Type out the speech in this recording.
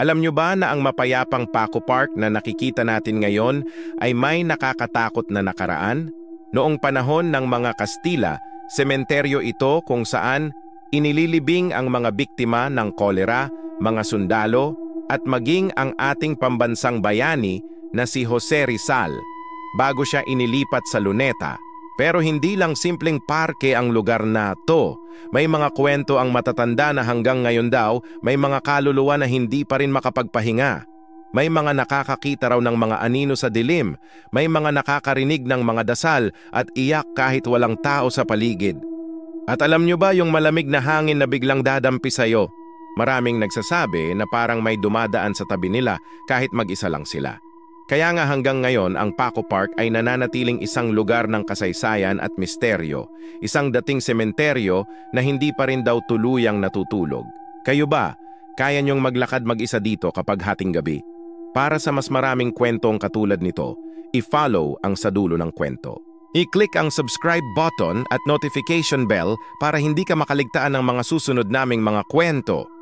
Alam nyo ba na ang mapayapang Paco Park na nakikita natin ngayon ay may nakakatakot na nakaraan? Noong panahon ng mga Kastila, sementeryo ito kung saan inililibing ang mga biktima ng kolera, mga sundalo, at maging ang ating pambansang bayani na si Jose Rizal bago siya inilipat sa Luneta. Pero hindi lang simpleng parke ang lugar na to. May mga kwento ang matatanda na hanggang ngayon daw may mga kaluluwa na hindi pa rin makapagpahinga. May mga nakakakita raw ng mga anino sa dilim. May mga nakakarinig ng mga dasal at iyak kahit walang tao sa paligid. At alam nyo ba yung malamig na hangin na biglang dadampi sa'yo? Maraming nagsasabi na parang may dumadaan sa tabi nila kahit mag-isa lang sila. Kaya nga hanggang ngayon ang Paco Park ay nananatiling isang lugar ng kasaysayan at misteryo, isang dating sementeryo na hindi pa rin daw tuluyang natutulog. Kayo ba, kaya niyong maglakad mag-isa dito kapag hating gabi? Para sa mas maraming kwentong katulad nito, i-follow ang sa dulo ng kwento. I-click ang subscribe button at notification bell para hindi ka makaligtaan ng mga susunod naming mga kwento.